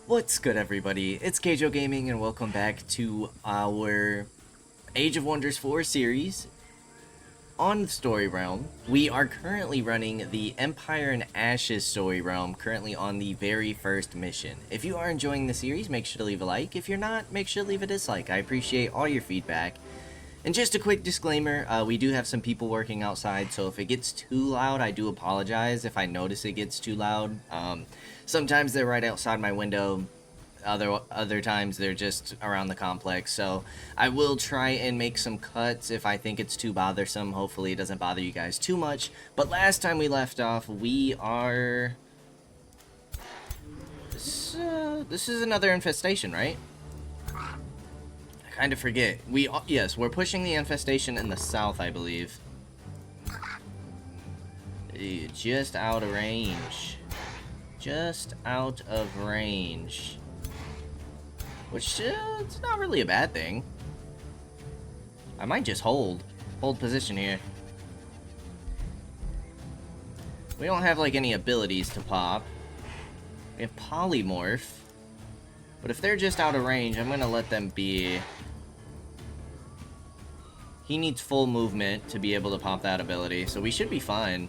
What's good, everybody? It's Kaige-O Gaming, and welcome back to our Age of Wonders 4 series on the story realm. We are currently running the Empire and Ashes story realm, currently on the very first mission. If you are enjoying the series, make sure to leave a like. If you're not, make sure to leave a dislike. I appreciate all your feedback. And just a quick disclaimer, we do have some people working outside, so if it gets too loud, I do apologize if I notice it gets too loud. Sometimes they're right outside my window, other times they're just around the complex, so I will try and make some cuts if I think it's too bothersome. Hopefully it doesn't bother you guys too much. But last time we left off, we are... This is another infestation, right? Kind of forget. Yes, we're pushing the infestation in the south, I believe. Just out of range. Just out of range. Which, it's not really a bad thing. I might just hold position here. We don't have, like, any abilities to pop. We have polymorph. But if they're just out of range, I'm gonna let them be. He needs full movement to be able to pop that ability, so we should be fine.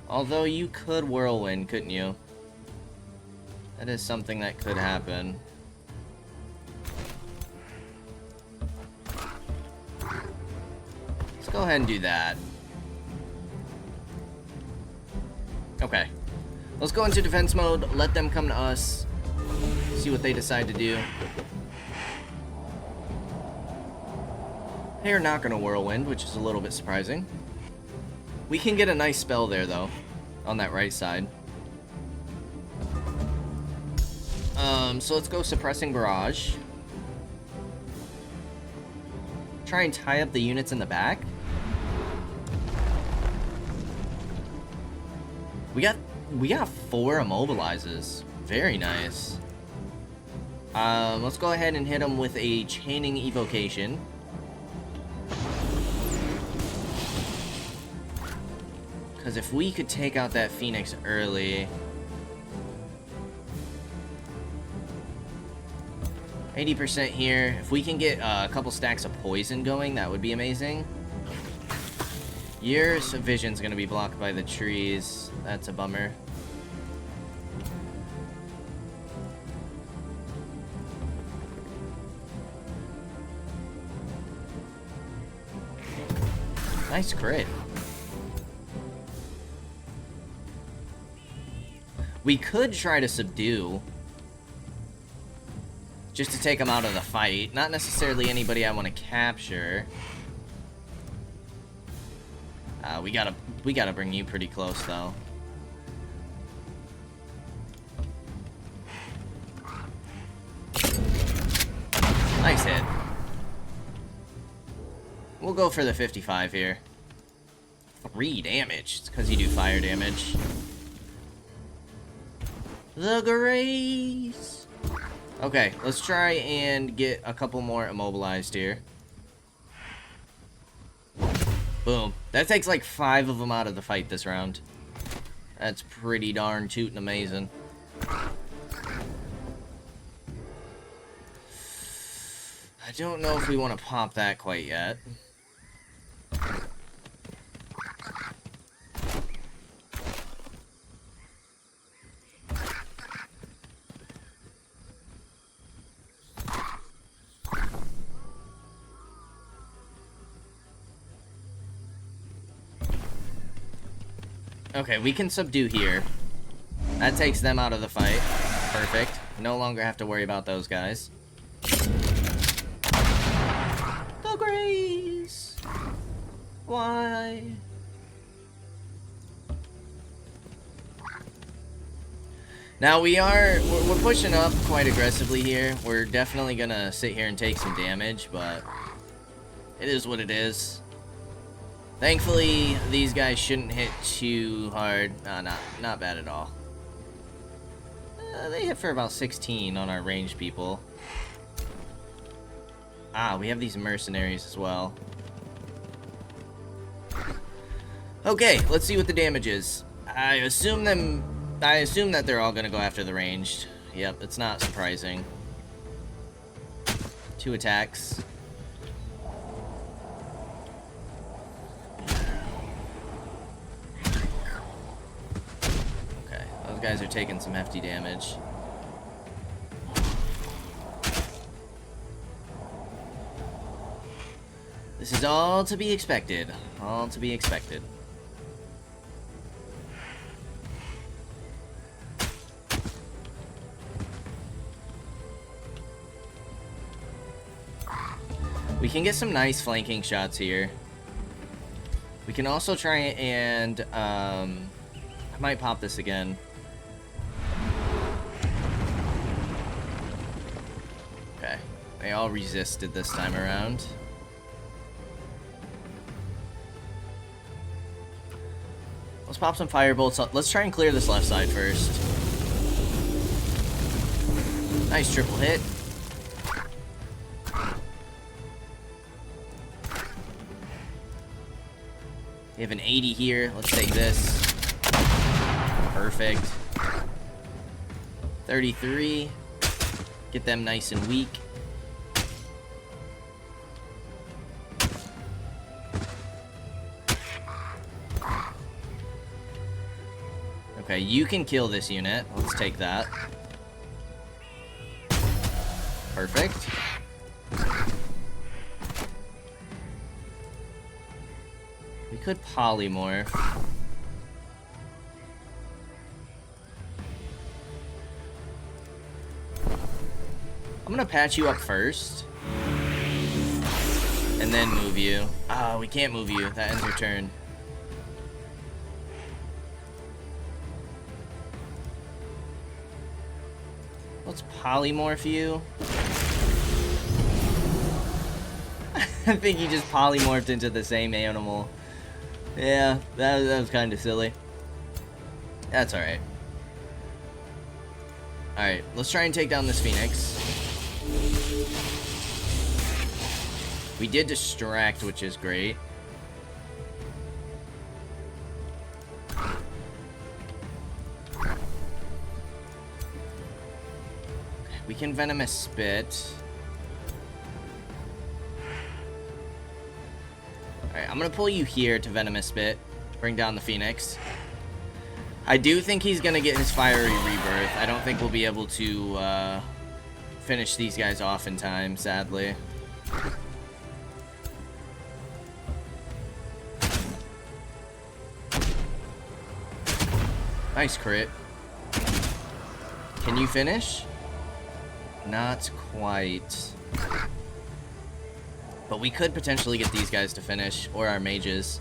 Although you could whirlwind, couldn't you? That is something that could happen. Let's go ahead and do that. Okay. Let's go into defense mode, let them come to us, see what they decide to do. They're not going to whirlwind, which is a little bit surprising. We can get a nice spell there, though, on that right side. So let's go suppressing barrage. Try and tie up the units in the back. We got 4 immobilizes. Very nice. Let's go ahead and hit them with a chaining evocation. Because if we could take out that Phoenix early... 80% here. If we can get a couple stacks of poison going, that would be amazing. Your vision's going to be blocked by the trees. That's a bummer. Nice crit. We could try to subdue, just to take them out of the fight. Not necessarily anybody I want to capture. We gotta bring you pretty close, though. Nice hit. We'll go for the 55 here. 3 damage. It's because you do fire damage. The Grace! Okay, let's try and get a couple more immobilized here. Boom. That takes like 5 of them out of the fight this round. That's pretty darn tootin' amazing. I don't know if we want to pop that quite yet. Okay, we can subdue here. That takes them out of the fight. Perfect. No longer have to worry about those guys. The Grace! Why? Now we're pushing up quite aggressively here. We're definitely gonna sit here and take some damage, but it is what it is. Thankfully, these guys shouldn't hit too hard. Not bad at all. They hit for about 16 on our ranged people. We have these mercenaries as well. Okay, let's see what the damage is. I assume that they're all gonna go after the ranged. Yep, it's not surprising. 2 attacks. Okay, those guys are taking some hefty damage. This is all to be expected. All to be expected. We can get some nice flanking shots here. We can also try and, I might pop this again. Okay. They all resisted this time around. Let's pop some firebolts. Let's try and clear this left side first. Nice triple hit. We have an 80 here. Let's take this. Perfect. 33. Get them nice and weak. Okay, you can kill this unit. Let's take that. Perfect. We could polymorph. I'm gonna patch you up first. And then move you. Ah, we can't move you. That ends your turn. Let's polymorph you. I think you just polymorphed into the same animal. Yeah, that was kind of silly. That's alright. Alright, let's try and take down this Phoenix. We did distract, which is great. We can Venomous Spit. Alright, I'm gonna pull you here to Venomous Spit. Bring down the Phoenix. I do think he's gonna get his Fiery Rebirth. I don't think we'll be able to finish these guys off in time, sadly. Nice crit. Can you finish? Not quite. But we could potentially get these guys to finish, or our mages.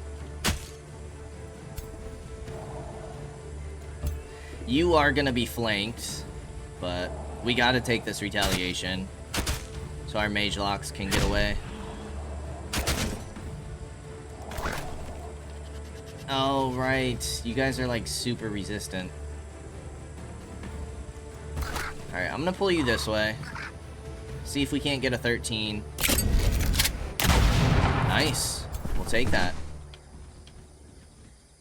You are gonna be flanked, but we gotta take this retaliation so our mage locks can get away. Oh, right. You guys are like super resistant. Alright, I'm gonna pull you this way. See if we can't get a 13. Nice. We'll take that.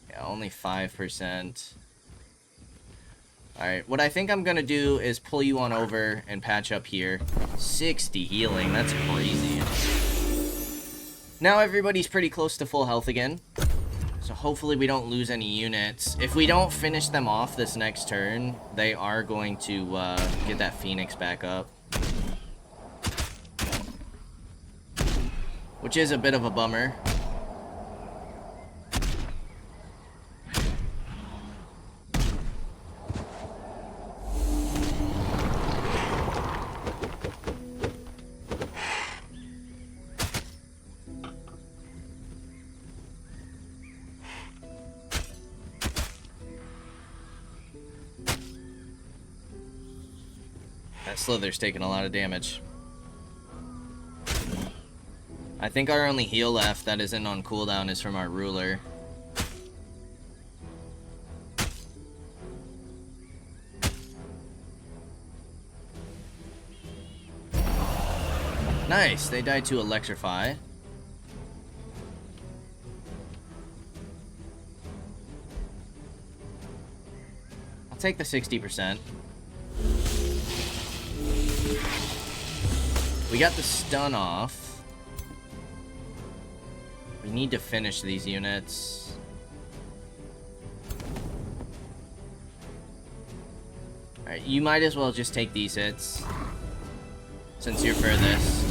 Yeah, only 5%. Alright, what I think I'm gonna do is pull you on over and patch up here. 60 healing, that's crazy. Now everybody's pretty close to full health again. So hopefully we don't lose any units. If we don't finish them off this next turn, they are going to get that Phoenix back up. Which is a bit of a bummer. That Slither's taking a lot of damage. I think our only heal left that isn't on cooldown is from our ruler. Nice, they died to electrify. I'll take the 60%. We got the stun off. We need to finish these units. Alright, you might as well just take these hits, since you're furthest.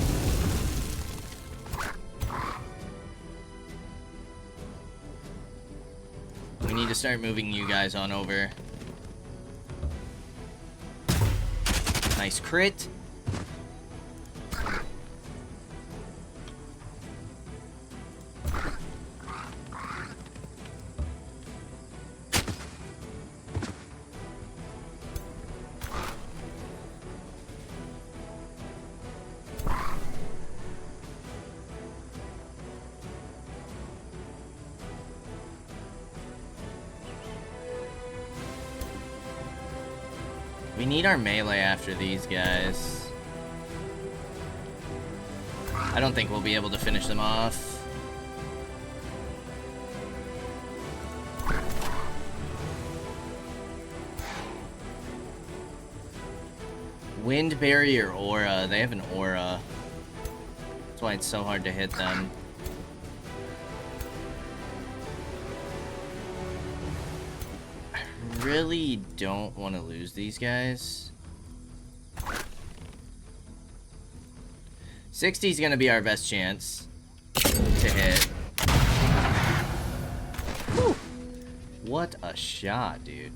We need to start moving you guys on over. Nice crit. We need our melee after these guys. I don't think we'll be able to finish them off. Wind barrier aura. They have an aura. That's why it's so hard to hit them. Really don't want to lose these guys. 60 is going to be our best chance to hit. Whew. What a shot, dude.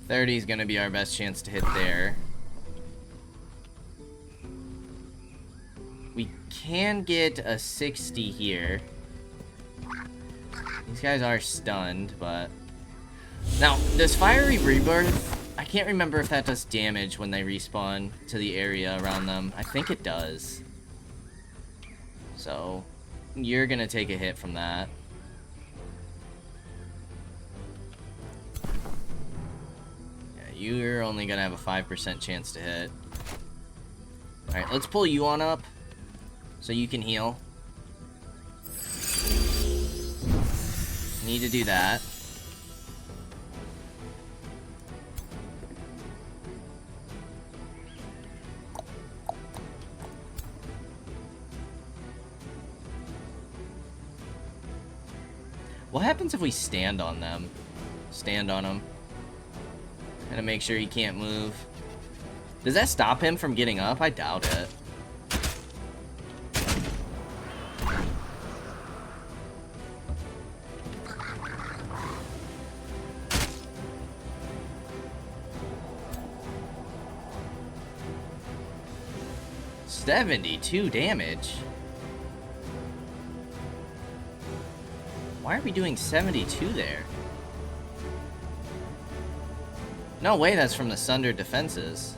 30 is going to be our best chance to hit there. We can get a 60 here. These guys are stunned, but... Now, this Fiery Rebirth, I can't remember if that does damage when they respawn to the area around them. I think it does. So, you're gonna take a hit from that. Yeah, you're only gonna have a 5% chance to hit. Alright, let's pull you on up so you can heal. Need to do that. What happens if we stand on them? Stand on him. Gotta make sure he can't move. Does that stop him from getting up? I doubt it. $72 damage. Why are we doing 72 there? No way that's from the Sunder defenses.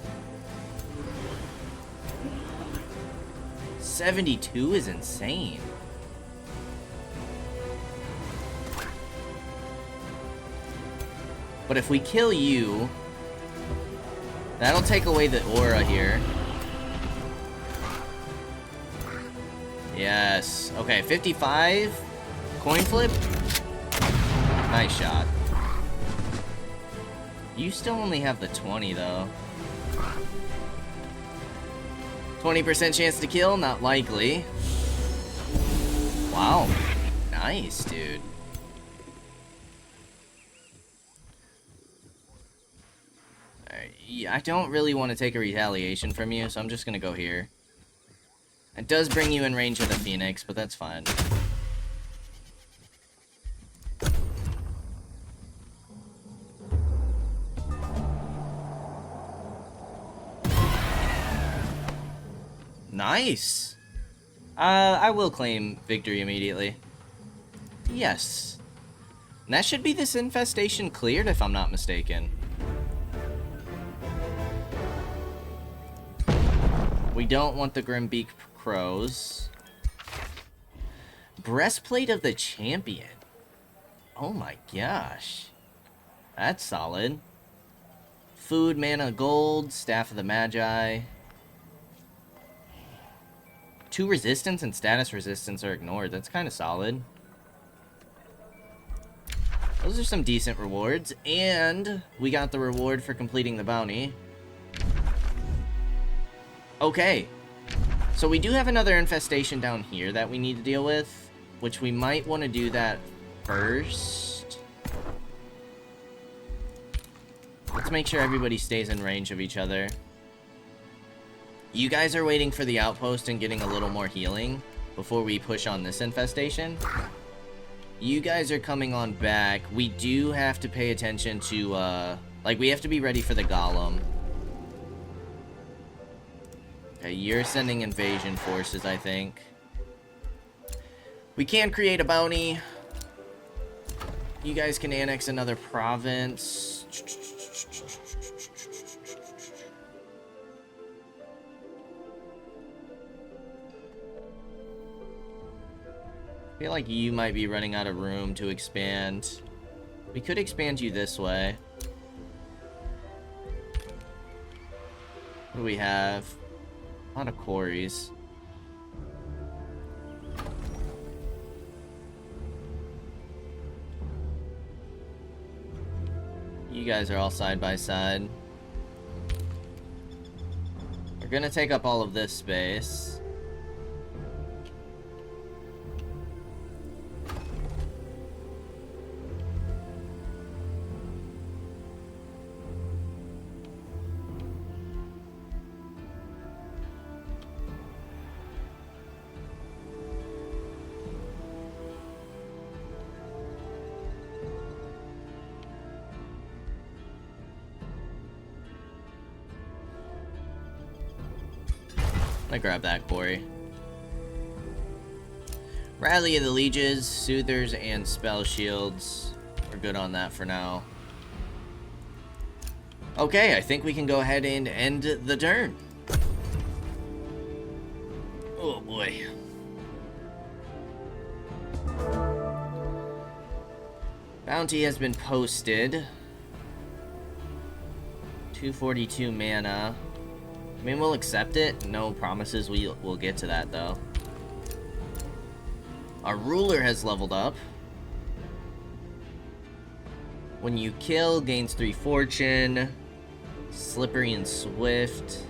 72 is insane. But if we kill you, that'll take away the aura here. Yes. Okay, 55. Coin flip. Nice shot. You still only have the 20, though. 20% chance to kill? Not likely. Wow. Nice, dude. Alright, yeah, I don't really want to take a retaliation from you, so I'm just gonna go here. It does bring you in range of the Phoenix, but that's fine. Nice! I will claim victory immediately. Yes. And that should be this infestation cleared, if I'm not mistaken. We don't want the Grimbeak Crows. Breastplate of the Champion. Oh my gosh. That's solid. Food, mana, gold, Staff of the Magi. 2 resistance and status resistance are ignored. That's kind of solid. Those are some decent rewards. And we got the reward for completing the bounty. Okay. So we do have another infestation down here that we need to deal with, which we might want to do that first. Let's make sure everybody stays in range of each other. You guys are waiting for the outpost and getting a little more healing before we push on this infestation. You guys are coming on back. We do have to pay attention to, like, we have to be ready for the golem. Okay, you're sending invasion forces, I think. We can create a bounty. You guys can annex another province. I feel like you might be running out of room to expand. We could expand you this way. What do we have? A lot of quarries. You guys are all side by side. We're gonna take up all of this space. I grab that quarry. Rally of the Lieges, Soothers, and Spell Shields. We're good on that for now. Okay, I think we can go ahead and end the turn. Oh boy. Bounty has been posted. 242 mana. I mean, we'll accept it. No promises we'll get to that, though. Our ruler has leveled up. When you kill, gains 3 fortune. Slippery and swift.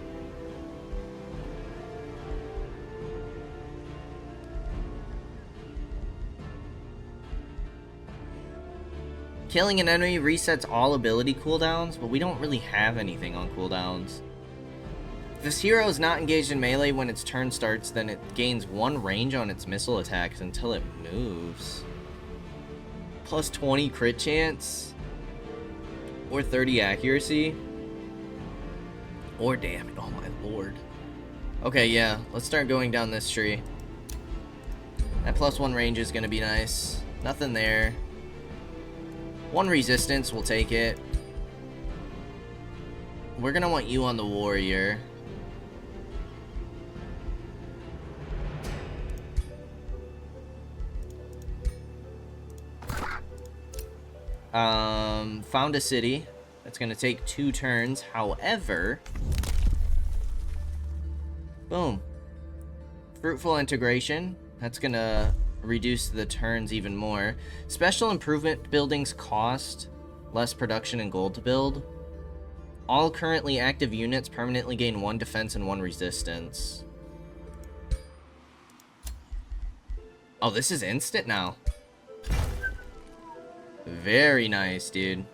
Killing an enemy resets all ability cooldowns, but we don't really have anything on cooldowns. If this hero is not engaged in melee when its turn starts, then it gains 1 range on its missile attacks until it moves. Plus 20 crit chance. Or 30 accuracy. Or damage. Oh my lord. Okay, yeah. Let's start going down this tree. That plus 1 range is going to be nice. Nothing there. 1 resistance, we'll take it. We're going to want you on the warrior. Found a city. That's gonna take 2 turns. However, boom. Fruitful integration. That's gonna reduce the turns even more. Special improvement buildings cost less production and gold to build. All currently active units permanently gain 1 defense and 1 resistance. Oh, this is instant now. Very nice, dude.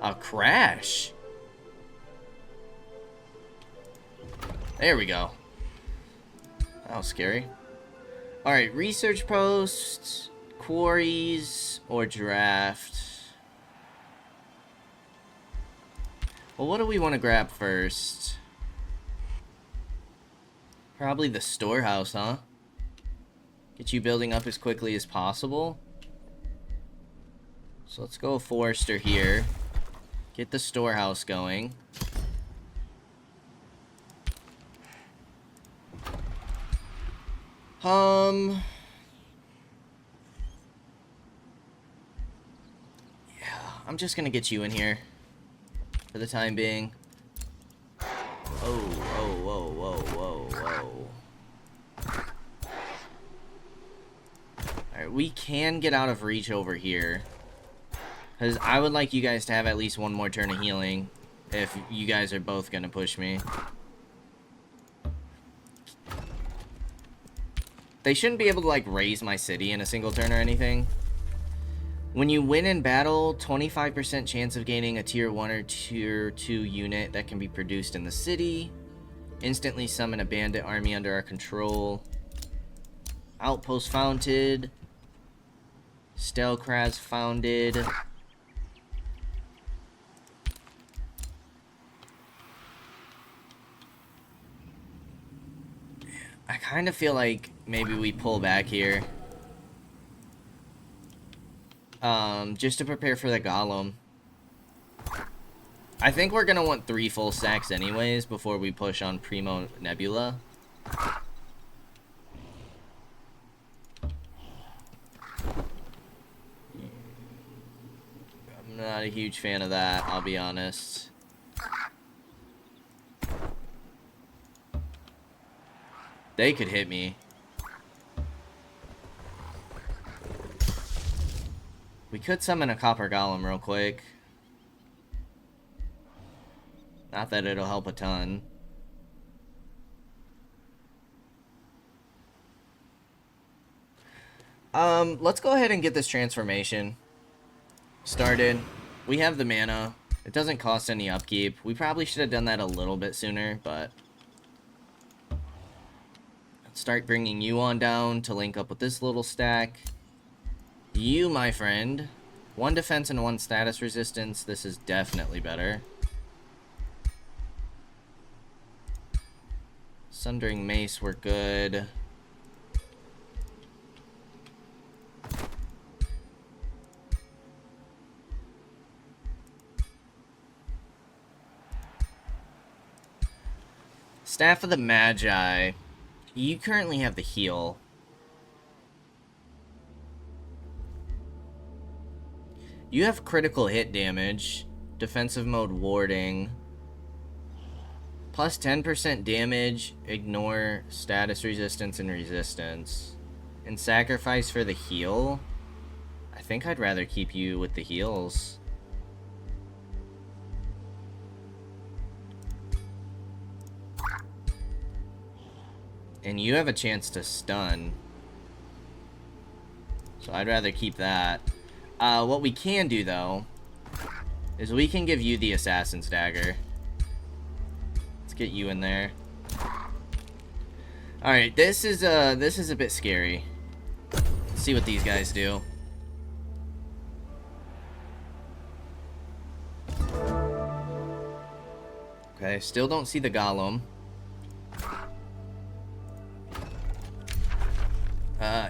A crash. There we go. That was scary. Alright, research posts, quarries, or draft. Well, what do we want to grab first? Probably the storehouse, huh? Get you building up as quickly as possible. So let's go Forester here. Get the storehouse going. Yeah, I'm just gonna get you in here for the time being. Oh, whoa, whoa, whoa, whoa, whoa. we can get out of reach over here. Because I would like you guys to have at least one more turn of healing if you guys are both going to push me. They shouldn't be able to, like, raise my city in a single turn or anything. When you win in battle, 25% chance of gaining a tier 1 or tier 2 unit that can be produced in the city. Instantly summon a bandit army under our control. Outpost founded. Stelkraz founded. I kind of feel like maybe we pull back here. Just to prepare for the Golem. I think we're gonna want 3 full stacks anyways before we push on Primo Nebula. I'm not a huge fan of that, I'll be honest. They could hit me. We could summon a Copper Golem real quick. Not that it'll help a ton. Let's go ahead and get this transformation started. We have the mana. It doesn't cost any upkeep. We probably should have done that a little bit sooner, but... Let's start bringing you on down to link up with this little stack. You, my friend. 1 defense and 1 status resistance. This is definitely better. Sundering Mace, we're good. Staff of the Magi. You currently have the heal. You have critical hit damage, defensive mode warding, plus 10% damage, ignore status resistance and resistance, and sacrifice for the heal. I think I'd rather keep you with the heals. And you have a chance to stun, so I'd rather keep that. What we can do, though, is we can give you the Assassin's Dagger. Let's get you in there. Alright, this is a bit scary. Let's see what these guys do. Okay, still don't see the Golem.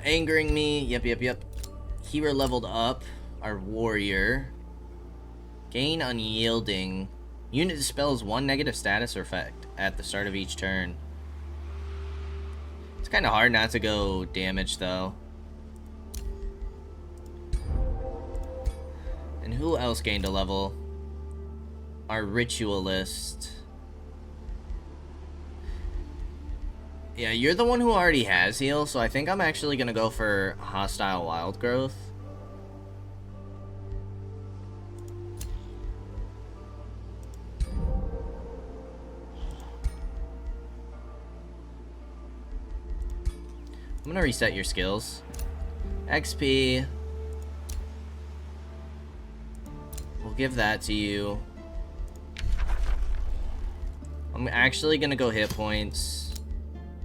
Angering me. Yep. Hero leveled up. Our warrior. Gain unyielding. Unit dispels 1 negative status or effect at the start of each turn. It's kind of hard not to go damage, though. And who else gained a level? Our ritualist. Yeah, you're the one who already has heal, so I think I'm actually gonna go for hostile wild growth. I'm gonna reset your skills. XP. We'll give that to you. I'm actually gonna go hit points.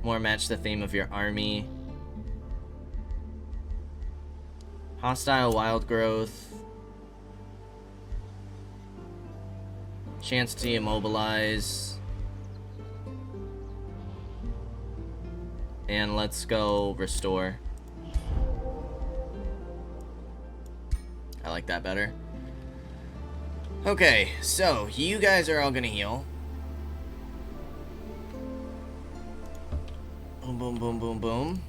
More match the theme of your army. Hostile wild growth. Chance to immobilize. And let's go restore. I like that better. Okay, so you guys are all gonna heal. Boom, boom, boom, boom, boom.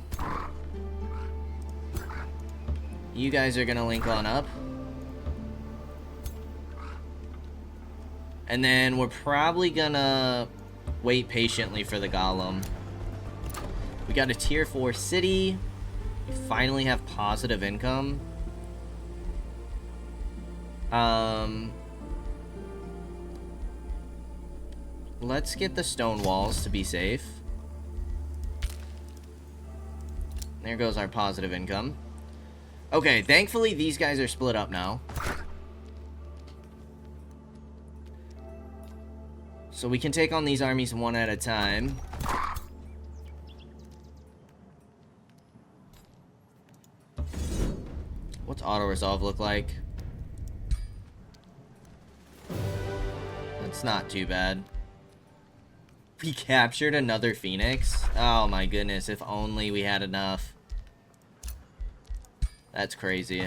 You guys are gonna link on up. And then we're probably gonna wait patiently for the Golem. We got a tier 4 city. We finally have positive income. Let's get the stone walls to be safe. There goes our positive income. Okay, thankfully these guys are split up now. So we can take on these armies one at a time. What's auto-resolve look like? It's not too bad. We captured another Phoenix? Oh my goodness, if only we had enough. That's crazy.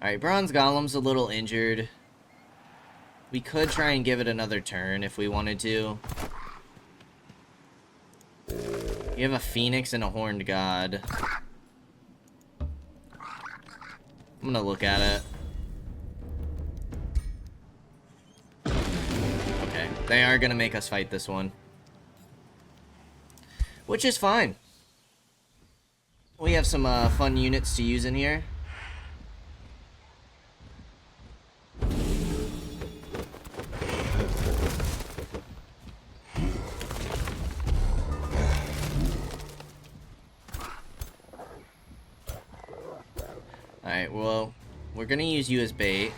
Alright, Bronze Golem's a little injured. We could try and give it another turn if we wanted to. You have a Phoenix and a Horned God. I'm gonna look at it. Okay, they are gonna make us fight this one. Which is fine. We have some fun units to use in here. Alright, well, we're gonna use you as bait.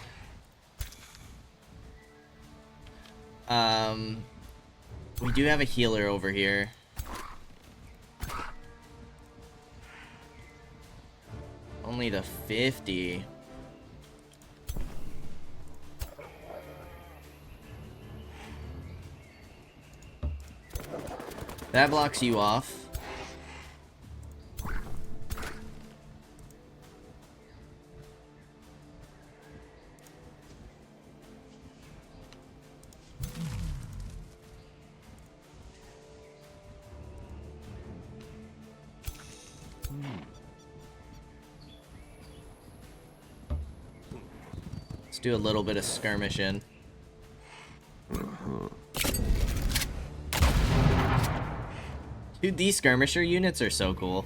We do have a healer over here. Only the 50. That blocks you off. Let's do a little bit of skirmishing. Dude, these skirmisher units are so cool.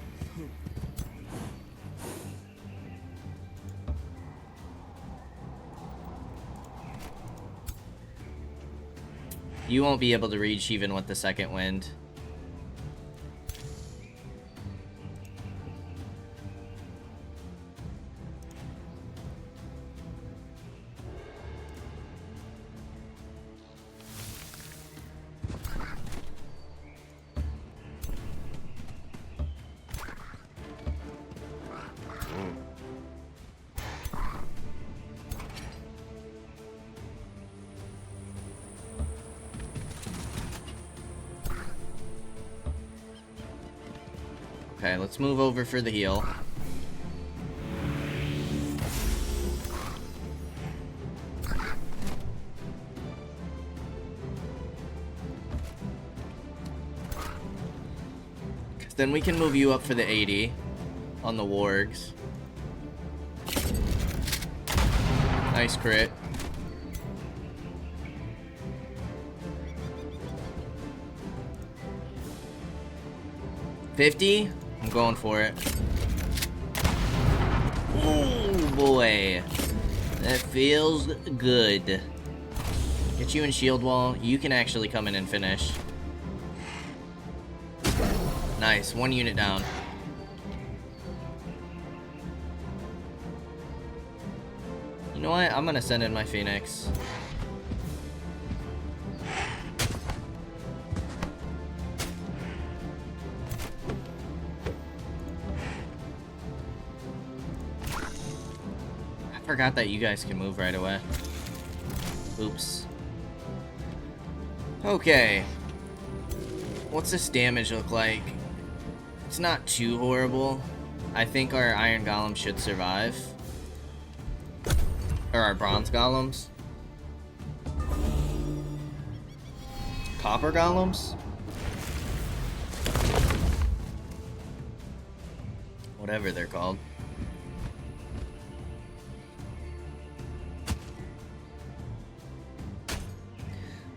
You won't be able to reach even with the second wind. Okay, let's move over for the heal. Then we can move you up for the 80 on the wargs. Nice crit. $50? I'm going for it. Oh boy. That feels good. Get you in shield wall. You can actually come in and finish. Nice. One unit down. You know what? I'm gonna send in my Phoenix. I forgot that you guys can move right away. Oops. Okay. What's this damage look like? It's not too horrible. I think our Iron Golem should survive. Or our Bronze Golems. Copper Golems? Whatever they're called.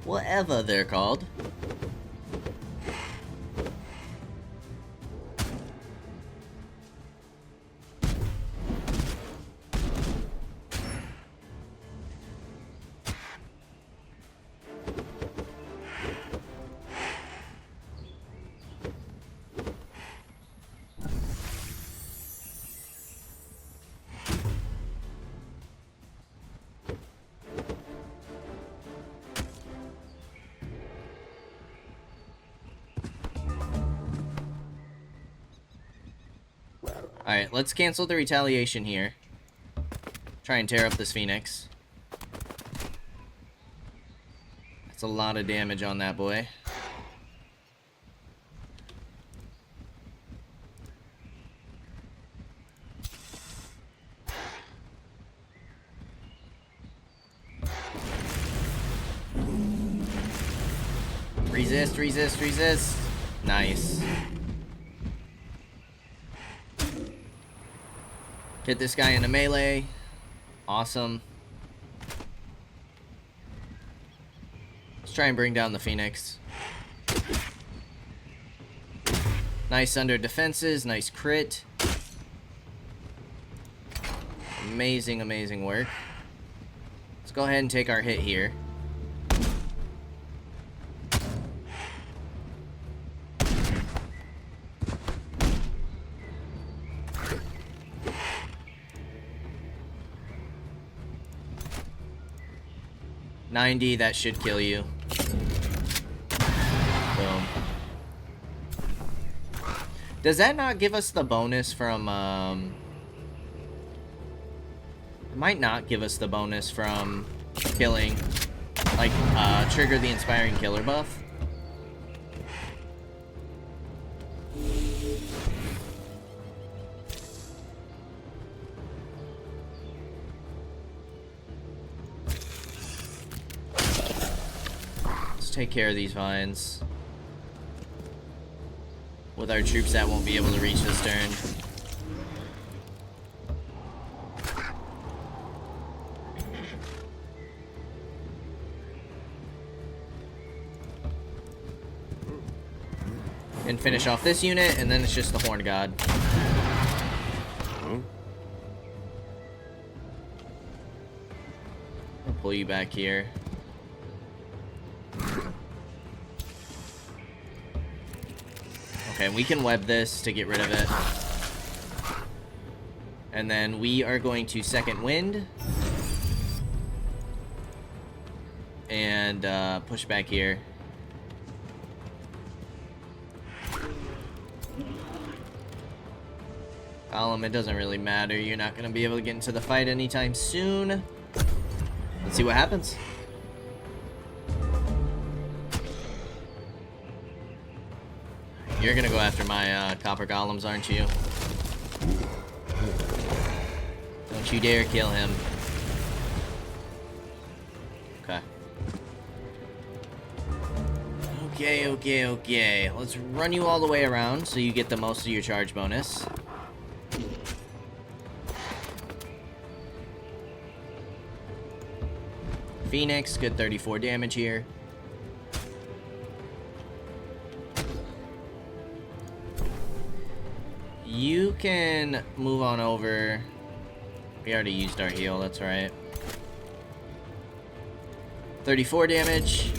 Whatever they're called. Alright, let's cancel the retaliation here. Try and tear up this Phoenix. That's a lot of damage on that boy. Resist, resist, resist. Nice. Hit this guy in a melee. Awesome. Let's try and bring down the Phoenix. Nice under defenses, nice crit. Amazing, amazing work. Let's go ahead and take our hit here. $90, that should kill you. Boom. Does that not give us the bonus from, it might not give us the bonus from killing, like, trigger the inspiring killer buff? Take care of these vines. With our troops that won't be able to reach this turn. And finish off this unit, and then it's just the Horn God. I'll pull you back here. Okay, we can web this to get rid of it. And then we are going to second wind. And push back here. Golem, it doesn't really matter. You're not going to be able to get into the fight anytime soon. Let's see what happens. You're gonna go after my copper golems, aren't you? Don't you dare kill him. Okay. Okay. Let's run you all the way around so you get the most of your charge bonus. Phoenix, good 34 damage here. You can move on over. We already used our heal, that's right. 34 damage.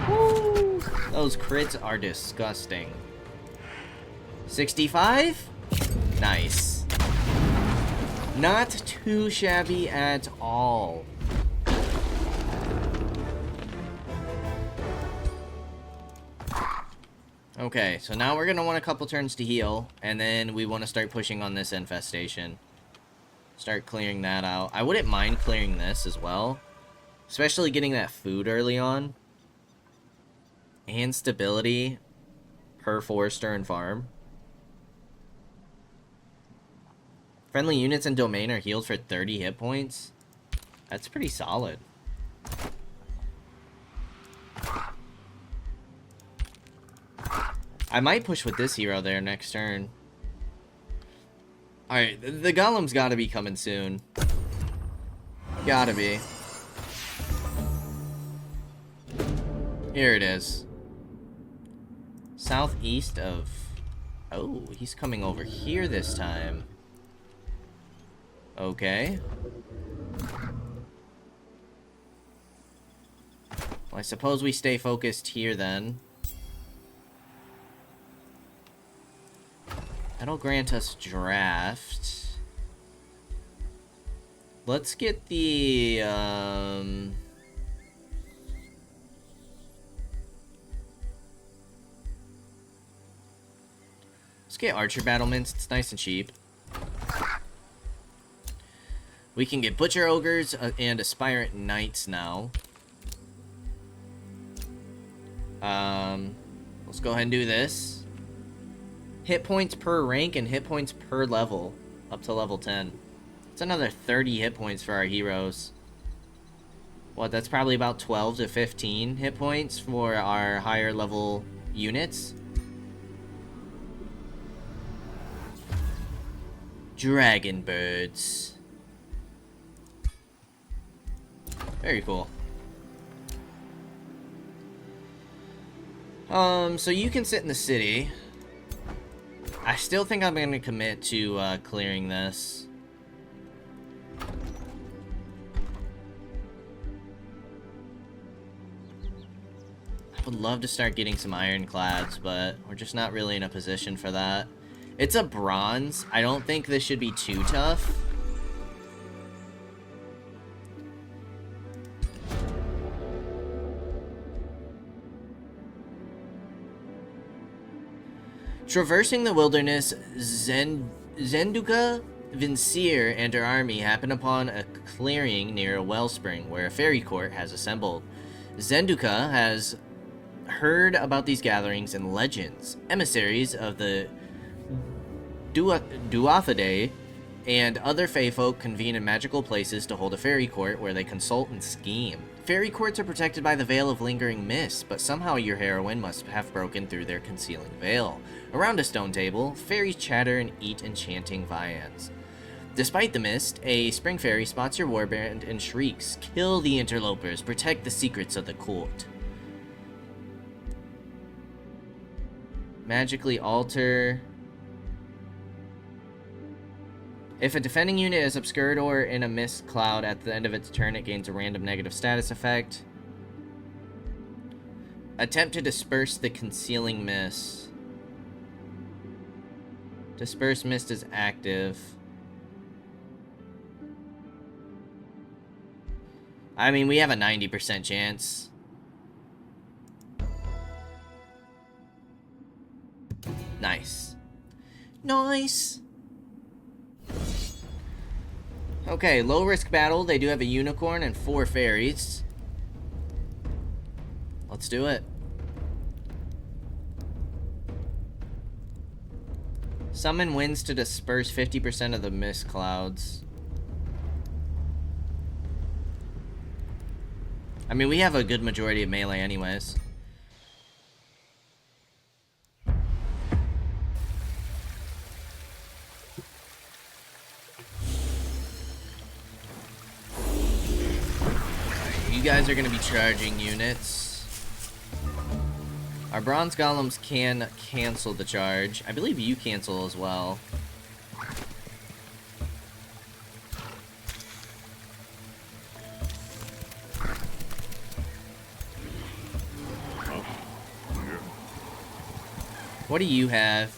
Woo! Those crits are disgusting. 65? Nice. Not too shabby at all. Okay, so now we're going to want a couple turns to heal, and then we want to start pushing on this infestation. Start clearing that out. I wouldn't mind clearing this as well, especially getting that food early on. And stability per forester and farm. Friendly units and domain are healed for 30 hit points. That's pretty solid. I might push with this hero there next turn. Alright, the golem's gotta be coming soon. Gotta be. Here it is. Southeast of... Oh, he's coming over here this time. Okay. Well, I suppose we stay focused here then. That'll grant us draft. Let's get the, Let's get archer battlements. It's nice and cheap. We can get butcher ogres and aspirant knights now. Let's go ahead and do this. Hit points per rank and hit points per level, up to level 10. It's another 30 hit points for our heroes. What, that's probably about 12 to 15 hit points for our higher level units. Dragon birds. Very cool. So you can sit in the city. I still think I'm going to commit to clearing this. I would love to start getting some ironclads, but we're just not really in a position for that. It's a bronze. I don't think this should be too tough. Traversing the wilderness, Zenduka, Vincier, and her army happen upon a clearing near a wellspring where a fairy court has assembled. Zenduka has heard about these gatherings and legends. Emissaries of the Duathidae and other fae folk convene in magical places to hold a fairy court where they consult and scheme. Fairy courts are protected by the veil of lingering mist, but somehow your heroine must have broken through their concealing veil. Around a stone table, fairies chatter and eat enchanting viands. Despite the mist, a spring fairy spots your warband and shrieks, "Kill the interlopers, protect the secrets of the court." Magically alter. If a defending unit is obscured or in a mist cloud at the end of its turn, it gains a random negative status effect. Attempt to disperse the concealing mist. Disperse mist is active. I mean, we have a 90% chance. Nice. Nice! Okay, low risk battle. They do have a unicorn and 4 fairies. Let's do it. Summon winds to disperse 50% of the mist clouds. I mean, we have a good majority of melee anyways. You guys are going to be charging units. Our bronze golems can cancel the charge. I believe you cancel as well. What do you have?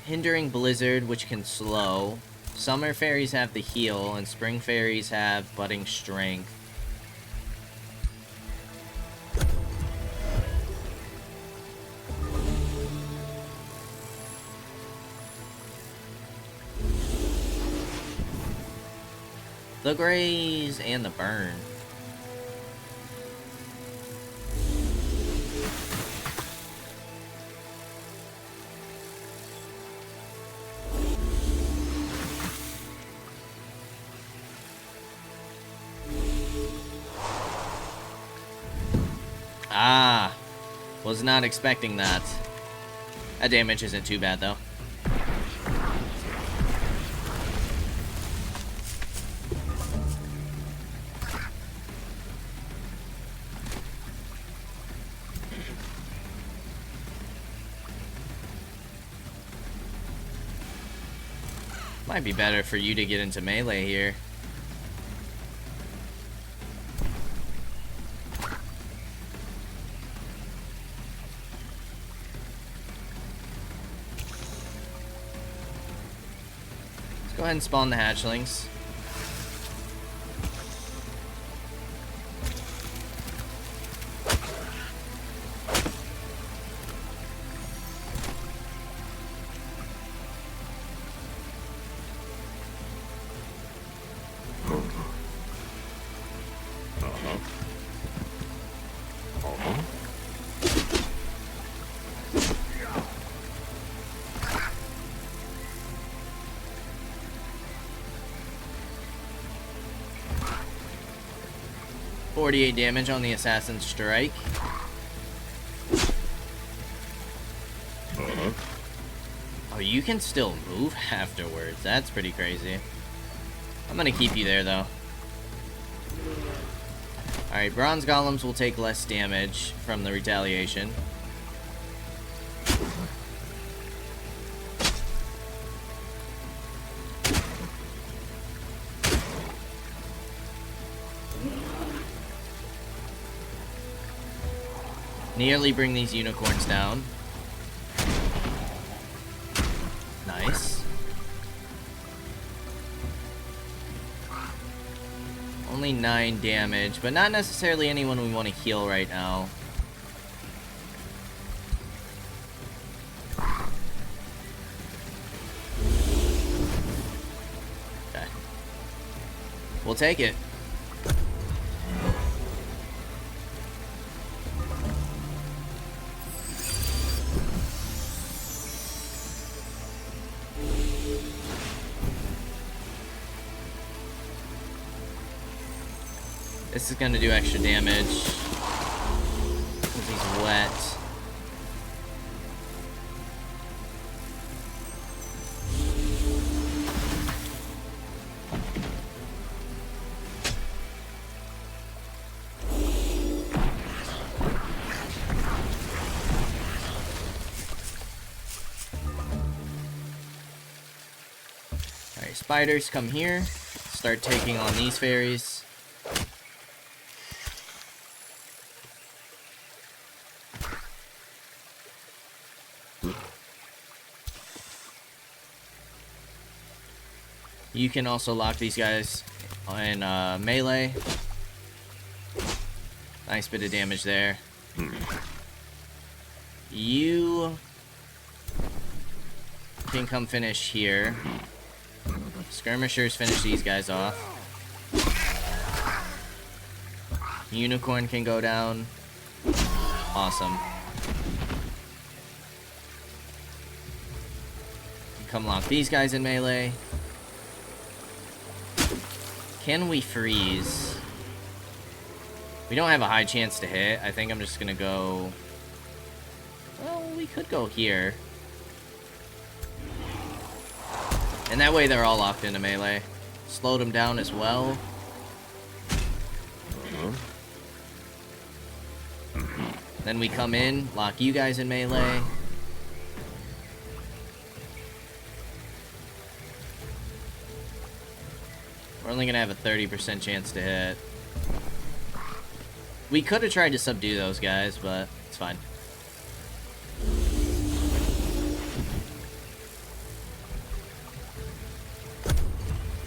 Hindering Blizzard, which can slow. Summer fairies have the heal, and spring fairies have budding strength. The graze and the burn. Ah, was not expecting that. That damage isn't too bad though. Might be better for you to get into melee here. Let's go ahead and spawn the hatchlings. 48 damage on the Assassin's Strike. Oh, you can still move afterwards. That's pretty crazy. I'm gonna keep you there, though. Alright, Bronze Golems will take less damage from the retaliation. Nearly bring these unicorns down. Nice. Only 9 damage, but not necessarily anyone we want to heal right now. Okay. We'll take it. This is gonna do extra damage because he's wet. Alright, spiders, come here. Start taking on these fairies. You can also lock these guys in melee. Nice bit of damage there. You can come finish here. Skirmishers finish these guys off. Unicorn can go down. Awesome. Come lock these guys in melee. Can we freeze? We don't have a high chance to hit. I think I'm just gonna go... Well, we could go here. And that way they're all locked into melee. Slowed them down as well. Then we come in, lock you guys in melee. We're only gonna have a 30% chance to hit. We could have tried to subdue those guys, but it's fine.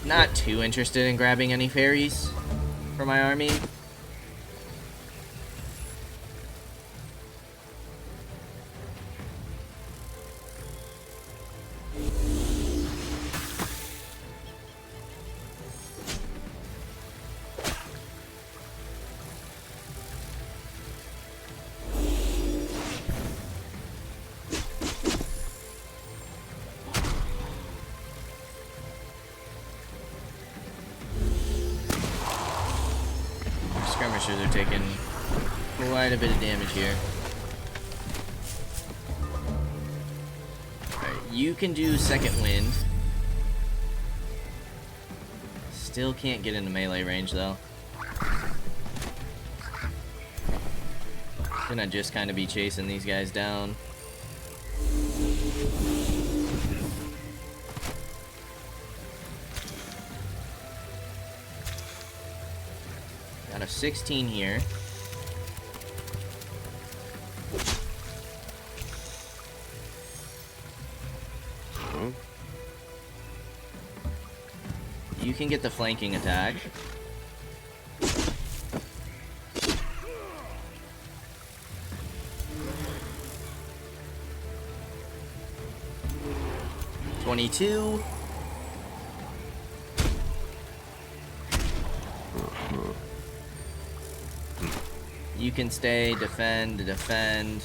Not too interested in grabbing any fairies for my army. Skirmishers are taking quite a bit of damage here. Alright, you can do second wind. Still can't get into melee range though. Gonna just kind of be chasing these guys down. Got a 16 here. You can get the flanking attack. $22. You can stay, defend, defend.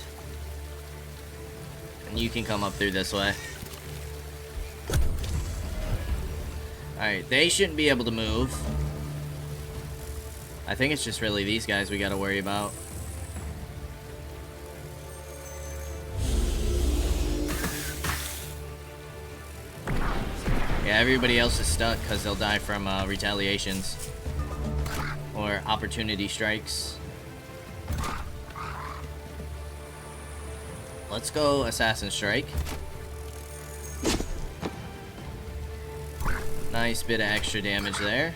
And you can come up through this way. Alright, they shouldn't be able to move. I think it's just really these guys we gotta worry about. Yeah, everybody else is stuck because they'll die from retaliations or opportunity strikes. Let's go Assassin Strike. Nice bit of extra damage there.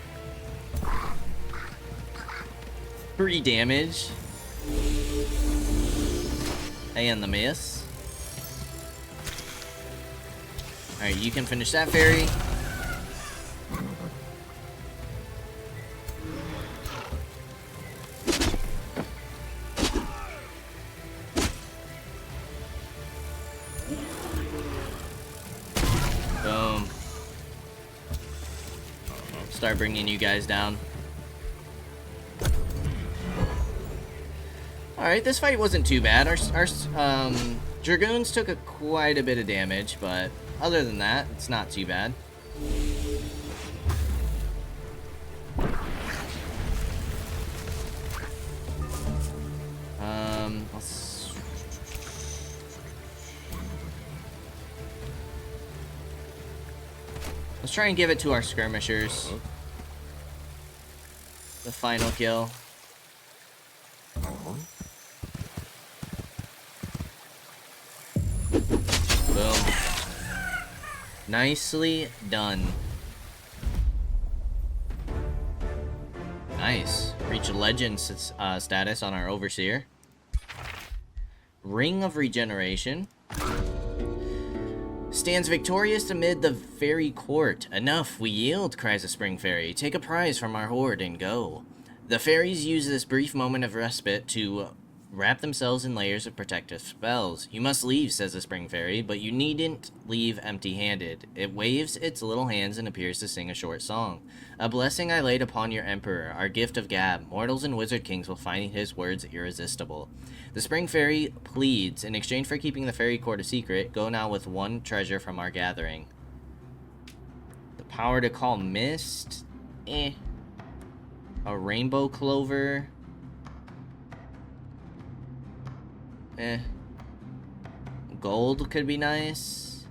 3 damage. And the miss. Alright, you can finish that fairy. Boom. Start bringing you guys down. Alright, this fight wasn't too bad. Our Dragoons took quite a bit of damage, but other than that, it's not too bad. Let's try and give it to our skirmishers. The final kill. Boom. Nicely done. Nice. Reach legend status on our overseer. Ring of Regeneration. Stands victorious amid the fairy court. Enough, we yield, cries a spring fairy. Take a prize from our hoard and go. The fairies use this brief moment of respite to wrap themselves in layers of protective spells. You must leave, says the spring fairy, but you needn't leave empty-handed. It waves its little hands and appears to sing a short song. A blessing I laid upon your emperor, our gift of gab. Mortals and wizard kings will find his words irresistible. The spring fairy pleads, in exchange for keeping the fairy court a secret, go now with 1 treasure from our gathering. The power to call mist? A rainbow clover? Gold could be nice.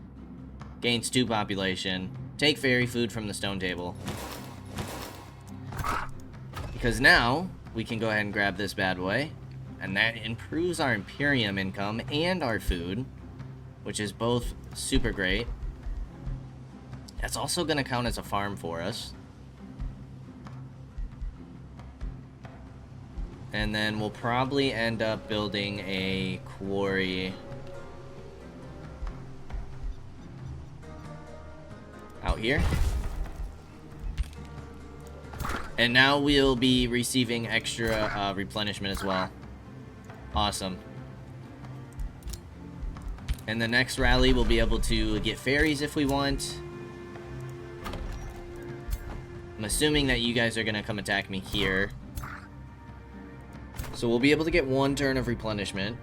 Gains 2 population. Take fairy food from the stone table. Because now, we can go ahead and grab this bad boy. And that improves our Imperium income and our food. Which is both super great. That's also going to count as a farm for us. And then we'll probably end up building a quarry out here. And now we'll be receiving extra replenishment as well. Awesome. And the next rally we'll be able to get fairies if we want. I'm assuming that you guys are going to come attack me here. So we'll be able to get 1 turn of replenishment.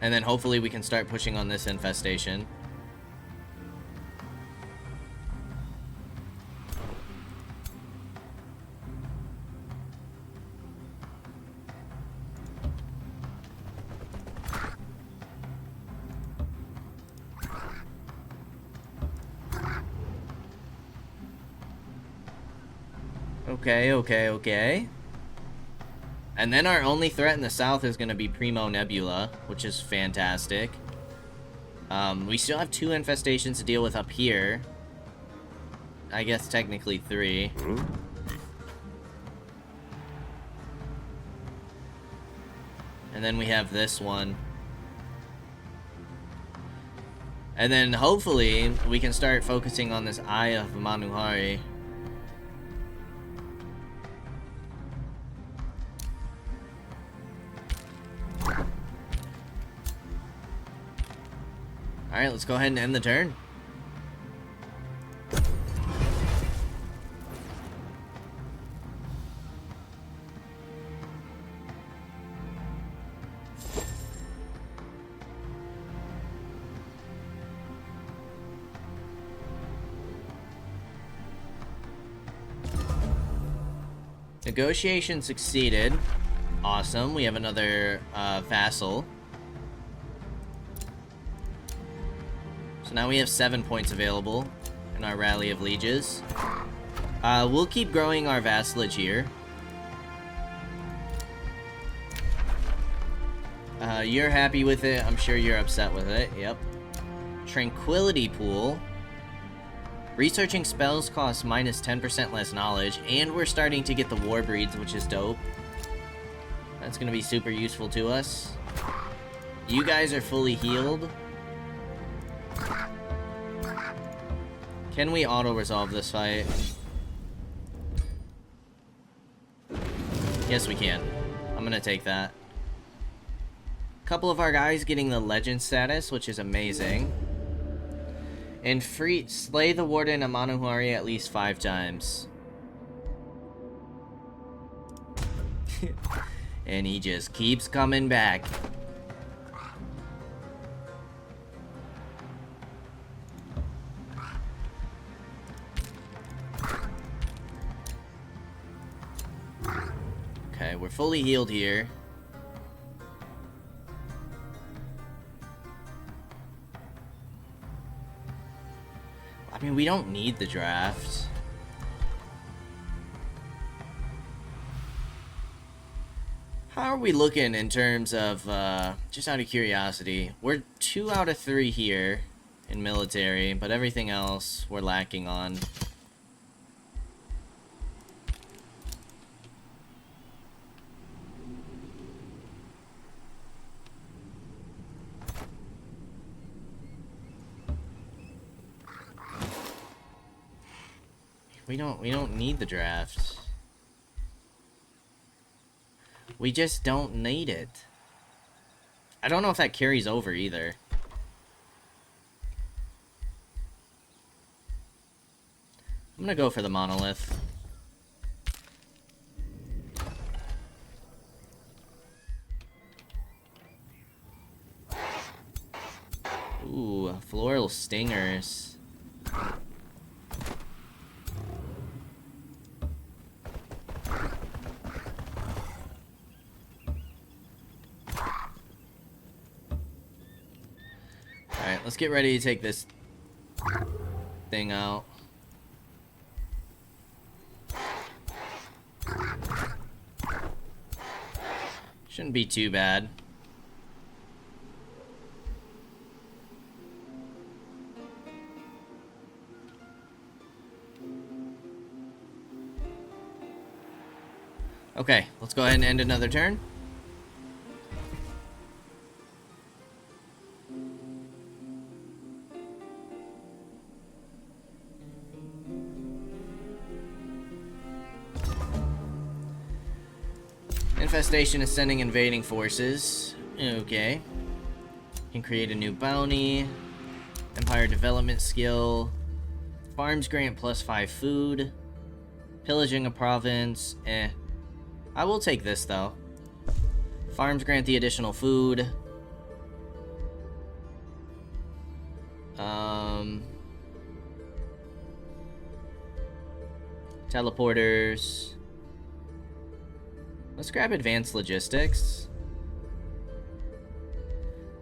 And then hopefully we can start pushing on this infestation. Okay. And then our only threat in the south is going to be Primo Nebula, which is fantastic. We still have 2 infestations to deal with up here. I guess technically 3. And then we have this one. And then hopefully we can start focusing on this Eye of Manuhari. Alright, let's go ahead and end the turn. Negotiation succeeded. Awesome. We have another vassal. So now we have 7 points available in our Rally of Lieges. We'll keep growing our vassalage here. You're happy with it. I'm sure you're upset with it. Yep. Tranquility Pool. Researching spells costs minus 10% less knowledge, and we're starting to get the war breeds, which is dope. That's gonna be super useful to us. You guys are fully healed. Can we auto-resolve this fight? Yes, we can. I'm gonna take that. A couple of our guys getting the legend status, which is amazing. And slay the warden Amanuhari at least 5 times. And he just keeps coming back. Okay, we're fully healed here. I mean, we don't need the draft. How are we looking in terms of, just out of curiosity? We're 2 out of 3 here in military, but everything else we're lacking on. We don't need the draft. We just don't need it. I don't know if that carries over either. I'm gonna go for the monolith. Ooh, floral stingers. Alright, let's get ready to take this thing out. Shouldn't be too bad. Okay, let's go ahead and end another turn. Infestation is sending invading forces. Okay. Can create a new bounty. Empire development skill. Farms grant +5 food. Pillaging a province. I will take this though. Farms grant the additional food. Teleporters. Let's grab advanced logistics.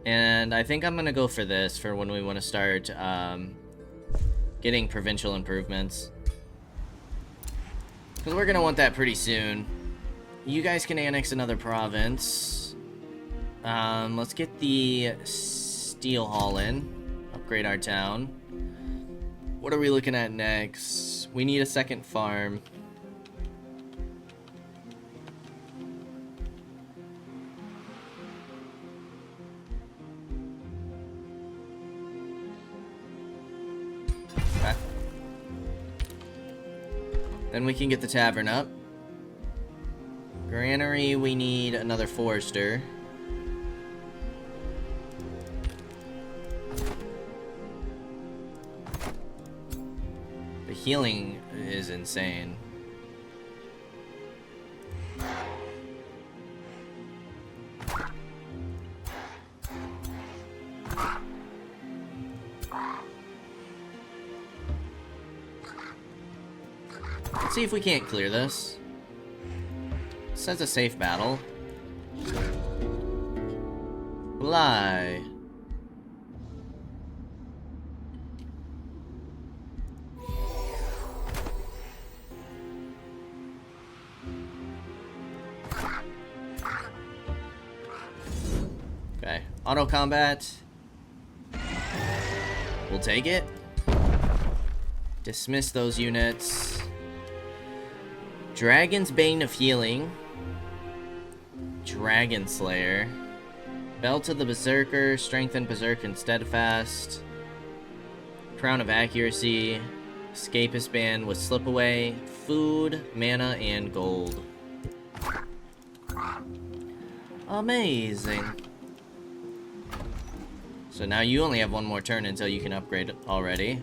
And I think I'm gonna go for this for when we want to start getting provincial improvements. Because we're gonna want that pretty soon. You guys can annex another province. Let's get the steel hall in. Upgrade our town. What are we looking at next? We need a second farm. Okay. Then we can get the tavern up. Granary, we need another forester. The healing is insane. Let's see if we can't clear this. as a safe battle. Fly. Okay, auto combat. We'll take it. Dismiss those units. Dragon's Bane of Healing. Dragon Slayer. Belt of the Berserker. Strengthen Berserk and Steadfast. Crown of Accuracy. Escapist Band with Slip Away. Food, mana, and gold. Amazing. So now you only have one more turn until you can upgrade already.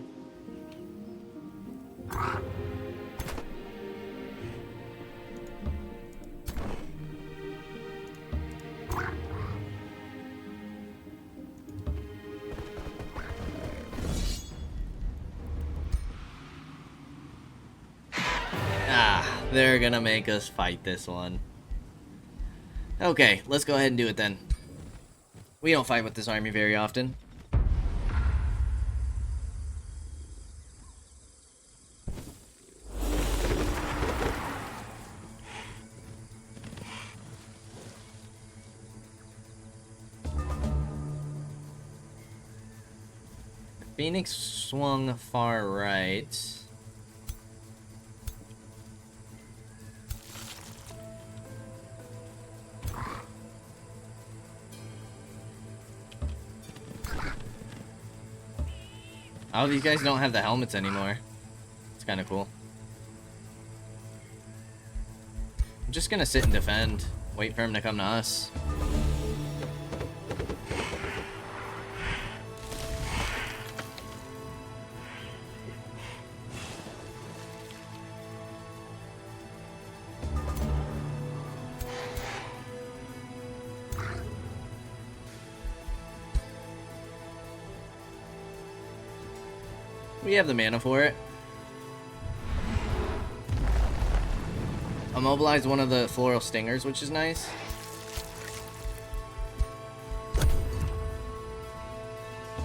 Ah, they're gonna make us fight this one. Okay, let's go ahead and do it then. We don't fight with this army very often. Phoenix swung far right. Oh, these guys don't have the helmets anymore. It's kind of cool. I'm just gonna sit and defend. Wait for him to come to us. We have the mana for it. Immobilize one of the floral stingers, which is nice.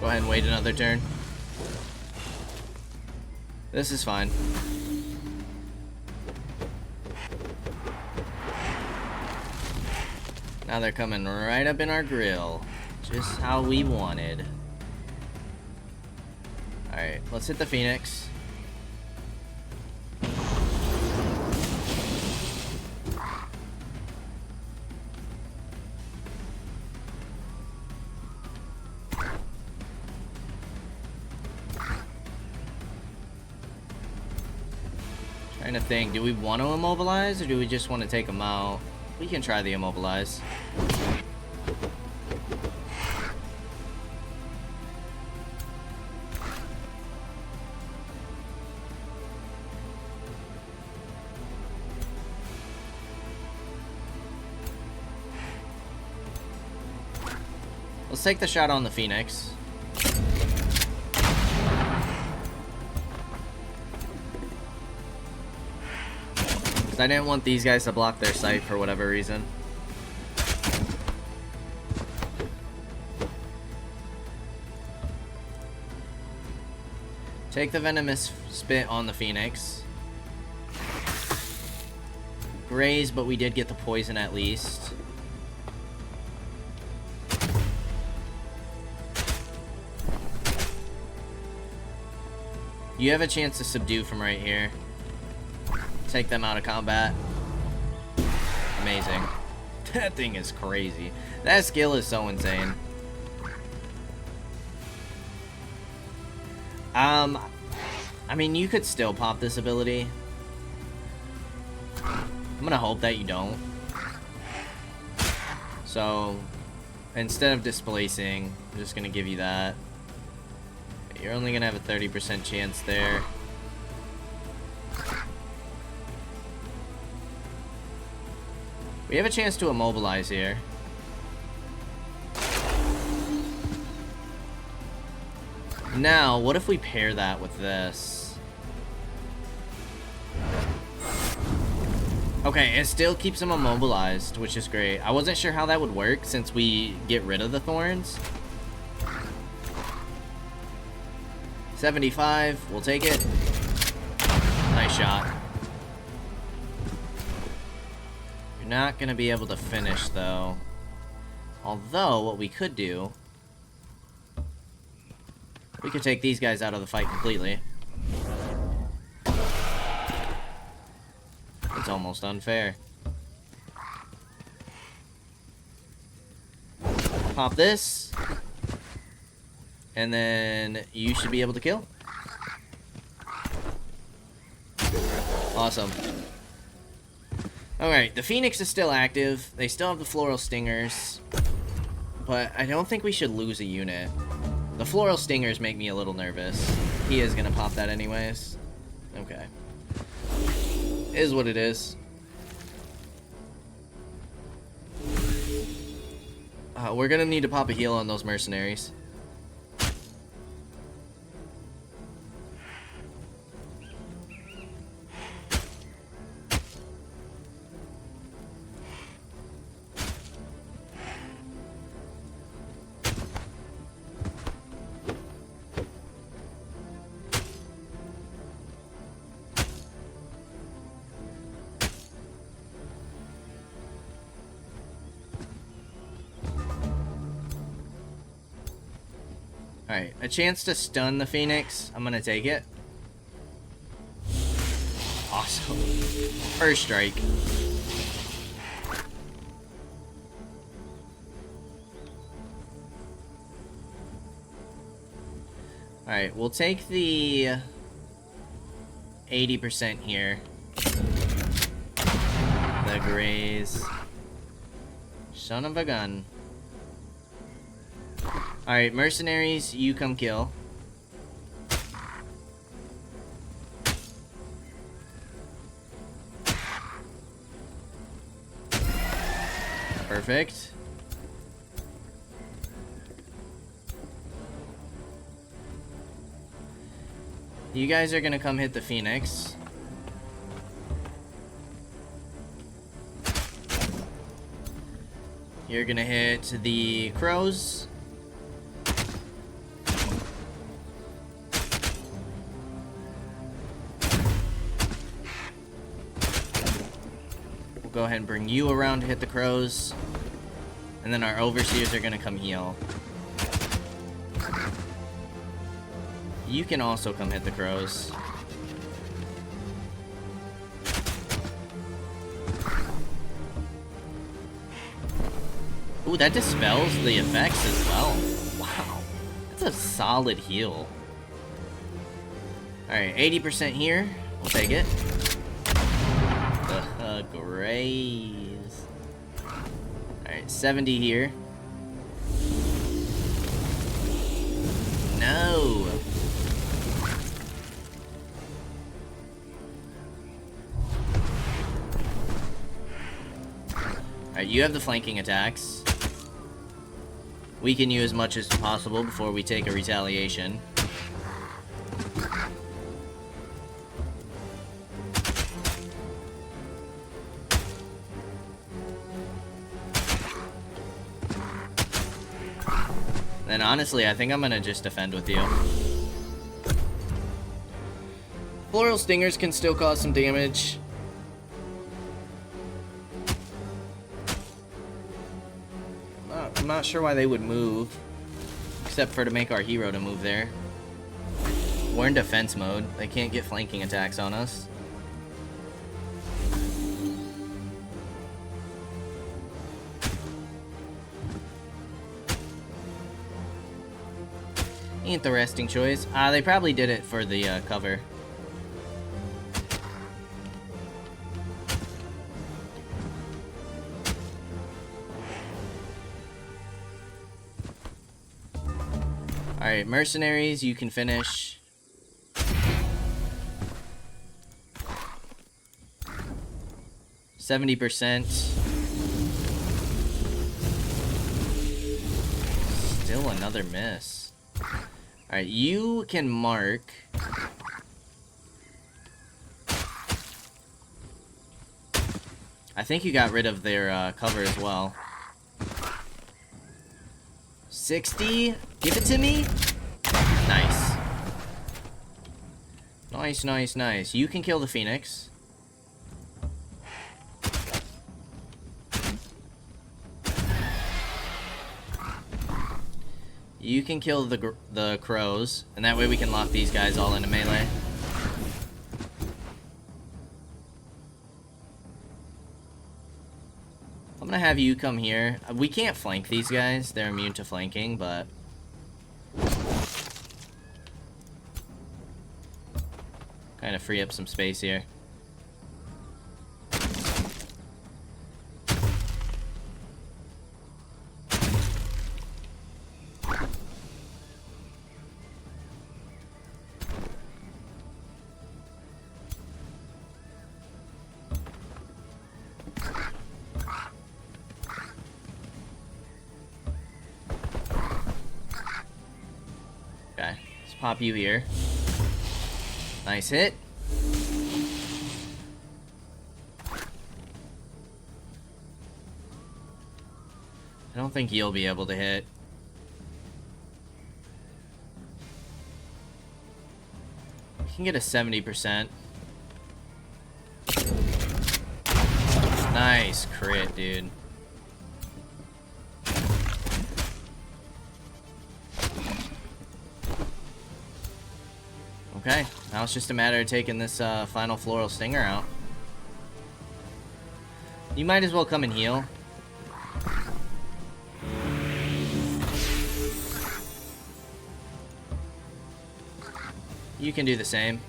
Go ahead and wait another turn. This is fine. Now they're coming right up in our grill. Just how we wanted. Alright, let's hit the Phoenix. Trying to think, do we want to immobilize or do we just want to take them out? We can try the immobilize. Let's take the shot on the Phoenix. Because I didn't want these guys to block their sight for whatever reason. Take the Venomous Spit on the Phoenix. Graze, but we did get the poison at least. You have a chance to subdue from right here. Take them out of combat. Amazing. That thing is crazy. That skill is so insane. I mean, you could still pop this ability. I'm gonna hope that you don't. So, instead of displacing, I'm just gonna give you that. You're only gonna have a 30% chance there. We have a chance to immobilize here. Now, what if we pair that with this? Okay. Okay, it still keeps them immobilized, which is great. I wasn't sure how that would work since we get rid of the thorns. 75, we'll take it. Nice shot. You're not gonna be able to finish, though. Although, what we could do... we could take these guys out of the fight completely. It's almost unfair. Pop this. And then you should be able to kill. Awesome. Alright, the Phoenix is still active. They still have the Floral Stingers. But I don't think we should lose a unit. The Floral Stingers make me a little nervous. He is gonna pop that anyways. Okay. Is what it is. We're gonna need to pop a heal on those mercenaries. Alright, a chance to stun the Phoenix. I'm gonna take it. Awesome. First strike. Alright, we'll take the 80% here. The Grays. Son of a gun. Alright, mercenaries, you come kill. Perfect. You guys are gonna come hit the Phoenix. You're gonna hit the Crows. Go ahead and bring you around to hit the Crows. And then our Overseers are gonna come heal. You can also come hit the Crows. Ooh, that dispels the effects as well. Wow. That's a solid heal. Alright, 80% here. We'll take it. Grays. Alright, 70 here. No! Alright, you have the flanking attacks. We can use as much as possible before we take a retaliation. And honestly, I think I'm gonna just defend with you. Floral Stingers can still cause some damage. I'm not sure why they would move. Except for to make our hero to move there. We're in defense mode. They can't get flanking attacks on us. Interesting choice. They probably did it for the cover. Alright, mercenaries, you can finish. %. Still another miss. Alright, you can mark. I think you got rid of their cover as well. 60. Give it to me. Nice. Nice, nice, nice. You can kill the Phoenix. You can kill the crows, and that way we can lock these guys all into melee. I'm gonna have you come here. We can't flank these guys. They're immune to flanking, but... kind of free up some space here. Okay, let's pop you here. Nice hit. I don't think you'll be able to hit. You can get a 70%. Nice crit, dude. Okay, now it's just a matter of taking this final floral stinger out. You might as well come and heal. You can do the same.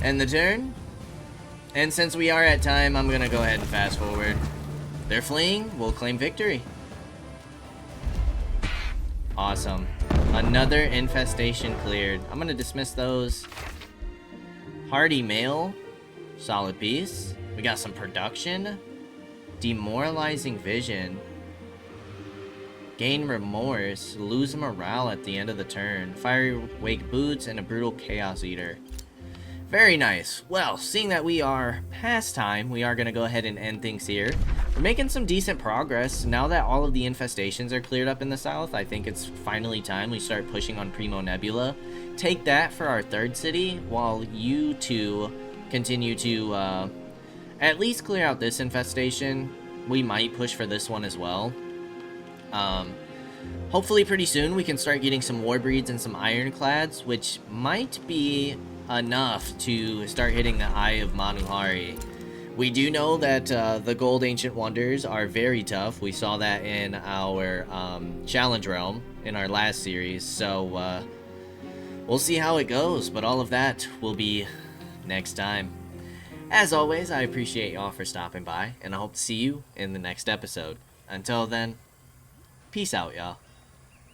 End the turn. And since we are at time, I'm gonna go ahead and fast forward. They're fleeing, we'll claim victory. Awesome. Another infestation cleared. I'm gonna dismiss those. Hardy male. Solid piece. We got some production. Demoralizing vision. Gain remorse. Lose morale at the end of the turn. Fiery wake boots and a brutal chaos eater. Very nice. Well, seeing that we are past time, we are going to go ahead and end things here. We're making some decent progress. Now that all of the infestations are cleared up in the south, I think it's finally time we start pushing on Primo Nebula. Take that for our third city, while you two continue to at least clear out this infestation. We might push for this one as well. Hopefully pretty soon we can start getting some war breeds and some ironclads, which might be enough to start hitting the Eye of Manuhari. We do know that the Gold Ancient Wonders are very tough. We saw that in our Challenge Realm in our last series, so we'll see how it goes, but all of that will be next time. As always, I appreciate y'all for stopping by, and I hope to see you in the next episode. Until then, peace out, y'all.